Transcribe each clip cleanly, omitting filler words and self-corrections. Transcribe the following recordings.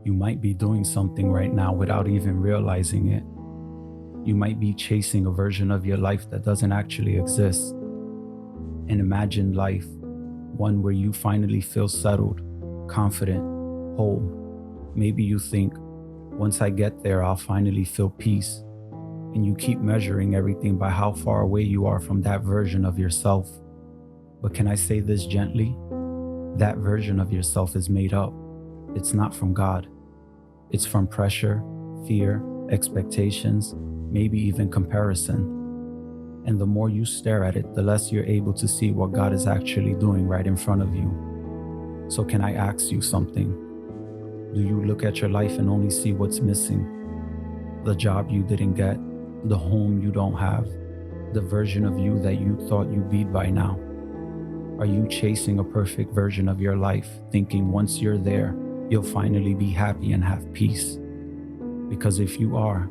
You might be doing something right now without even realizing it. You might be chasing a version of your life that doesn't actually exist. An imagined life, one where you finally feel settled, confident, whole. Maybe you think, once I get there, I'll finally feel peace. And you keep measuring everything by how far away you are from that version of yourself. But can I say this gently? That version of yourself is made up. It's not from God. It's from pressure, fear, expectations, maybe even comparison. And the more you stare at it, the less you're able to see what God is actually doing right in front of you. So can I ask you something? Do you look at your life and only see what's missing? The job you didn't get, the home you don't have, the version of you that you thought you'd be by now. Are you chasing a perfect version of your life, thinking once you're there, you'll finally be happy and have peace? Because if you are,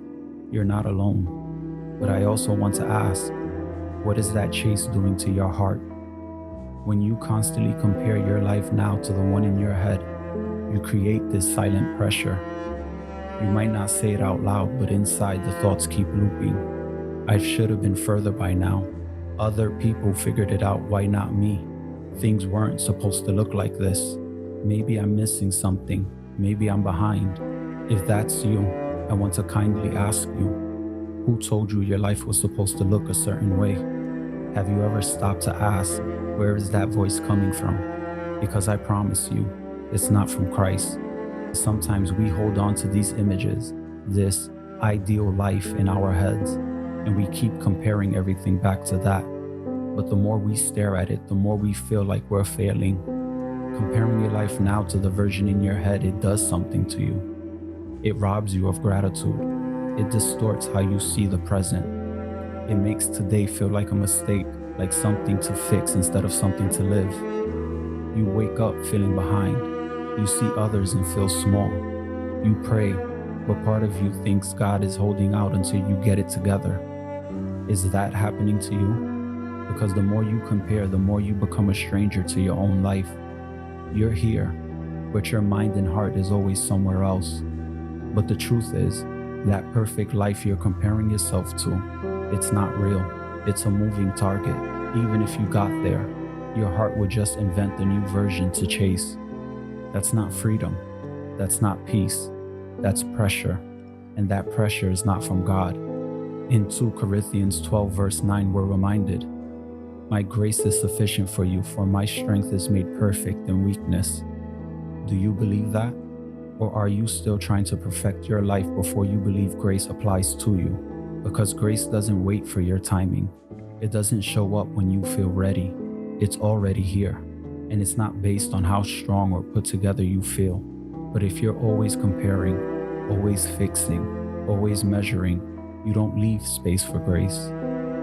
you're not alone. But I also want to ask, what is that chase doing to your heart? When you constantly compare your life now to the one in your head, you create this silent pressure. You might not say it out loud, but inside the thoughts keep looping. I should have been further by now. Other people figured it out, why not me? Things weren't supposed to look like this. Maybe I'm missing something. Maybe I'm behind. If that's you, I want to kindly ask you, who told you your life was supposed to look a certain way? Have you ever stopped to ask, where is that voice coming from? Because I promise you, it's not from Christ. Sometimes we hold on to these images, this ideal life in our heads, and we keep comparing everything back to that. But the more we stare at it, the more we feel like we're failing. Comparing your life now to the version in your head, it does something to you. It robs you of gratitude. It distorts how you see the present. It makes today feel like a mistake, like something to fix instead of something to live. You wake up feeling behind. You see others and feel small. You pray, but part of you thinks God is holding out until you get it together. Is that happening to you? Because the more you compare, the more you become a stranger to your own life. You're here, but your mind and heart is always somewhere else. But the truth is, that perfect life you're comparing yourself to, it's not real. It's a moving target. Even if you got there, your heart would just invent the new version to chase. That's not freedom. That's not peace. That's pressure. And that pressure is not from God. In 2 Corinthians 12 verse 9, we're reminded, my grace is sufficient for you, for my strength is made perfect in weakness. Do you believe that? Or are you still trying to perfect your life before you believe grace applies to you? Because grace doesn't wait for your timing. It doesn't show up when you feel ready. It's already here. And it's not based on how strong or put together you feel. But if you're always comparing, always fixing, always measuring, you don't leave space for grace.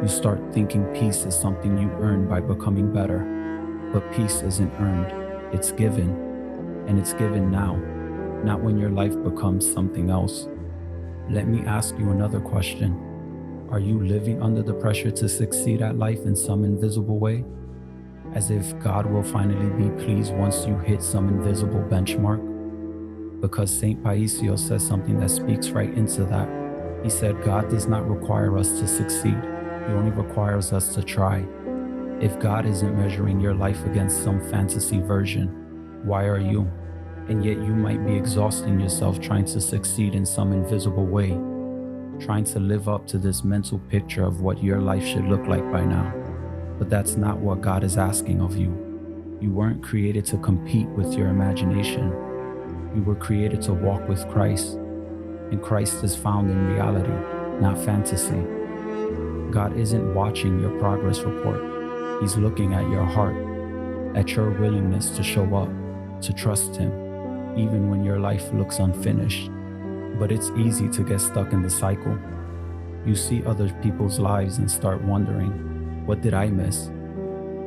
You start thinking peace is something you earn by becoming better. But peace isn't earned, it's given. And it's given now, not when your life becomes something else. Let me ask you another question. Are you living under the pressure to succeed at life in some invisible way? As if God will finally be pleased once you hit some invisible benchmark? Because St. Paisios says something that speaks right into that. He said, God does not require us to succeed. He only requires us to try. If God isn't measuring your life against some fantasy version, why are you? And yet you might be exhausting yourself trying to succeed in some invisible way, trying to live up to this mental picture of what your life should look like by now. But that's not what God is asking of you. You weren't created to compete with your imagination. You were created to walk with Christ. And Christ is found in reality, not fantasy. God isn't watching your progress report. He's looking at your heart, at your willingness to show up, to trust Him, even when your life looks unfinished. But it's easy to get stuck in the cycle. You see other people's lives and start wondering, what did I miss?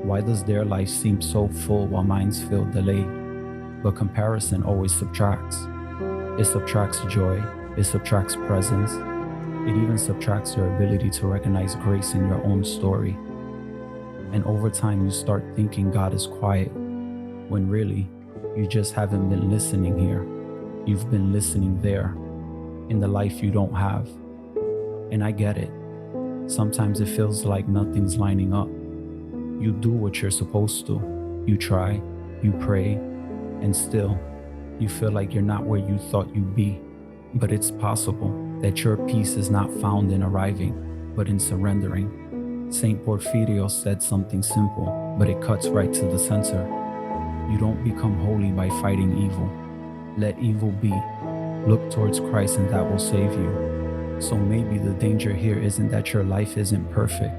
Why does their life seem so full while mine's feel delayed? But comparison always subtracts. It subtracts joy, it subtracts presence, it even subtracts your ability to recognize grace in your own story. And over time you start thinking God is quiet, when really, you just haven't been listening here. You've been listening there in the life you don't have. And I get it. Sometimes it feels like nothing's lining up. You do what you're supposed to. You try, you pray, and still, you feel like you're not where you thought you'd be. But it's possible that your peace is not found in arriving, but in surrendering. St. Porphyrios said something simple, but it cuts right to the center. You don't become holy by fighting evil. Let evil be. Look towards Christ and that will save you. So maybe the danger here isn't that your life isn't perfect.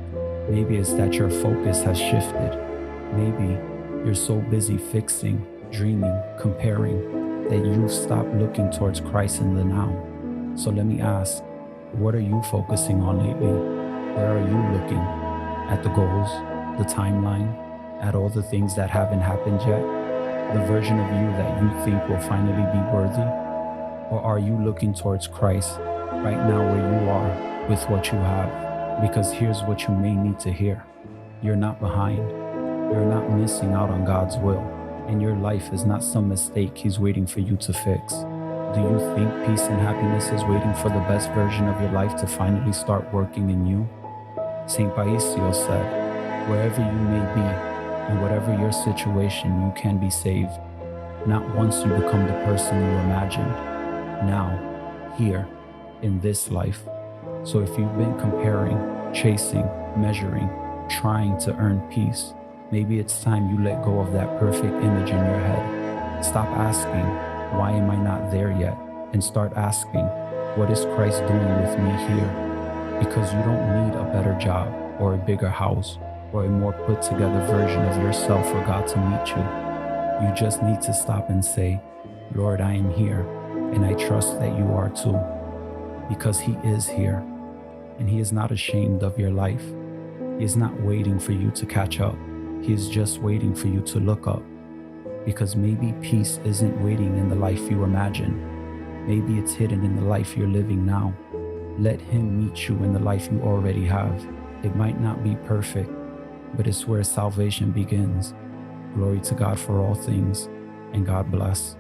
Maybe it's that your focus has shifted. Maybe you're so busy fixing, dreaming, comparing, that you've stopped looking towards Christ in the now. So let me ask, what are you focusing on lately? Where are you looking? At the goals, the timeline, at all the things that haven't happened yet? The version of you that you think will finally be worthy? Or are you looking towards Christ right now where you are with what you have? Because here's what you may need to hear. You're not behind. You're not missing out on God's will. And your life is not some mistake He's waiting for you to fix. Do you think peace and happiness is waiting for the best version of your life to finally start working in you? St. Paisios said, wherever you may be, and whatever your situation, you can be saved. Not once you become the person you imagined. Now, here, in this life. So if you've been comparing, chasing, measuring, trying to earn peace, maybe it's time you let go of that perfect image in your head. Stop asking, why am I not there yet? And start asking, what is Christ doing with me here? Because you don't need a better job or a bigger house or a more put together version of yourself for God to meet you. You just need to stop and say, Lord, I am here, and I trust that you are too. Because He is here, and He is not ashamed of your life. He is not waiting for you to catch up. He is just waiting for you to look up. Because maybe peace isn't waiting in the life you imagine. Maybe it's hidden in the life you're living now. Let Him meet you in the life you already have. It might not be perfect, but it's where salvation begins. Glory to God for all things, and God bless.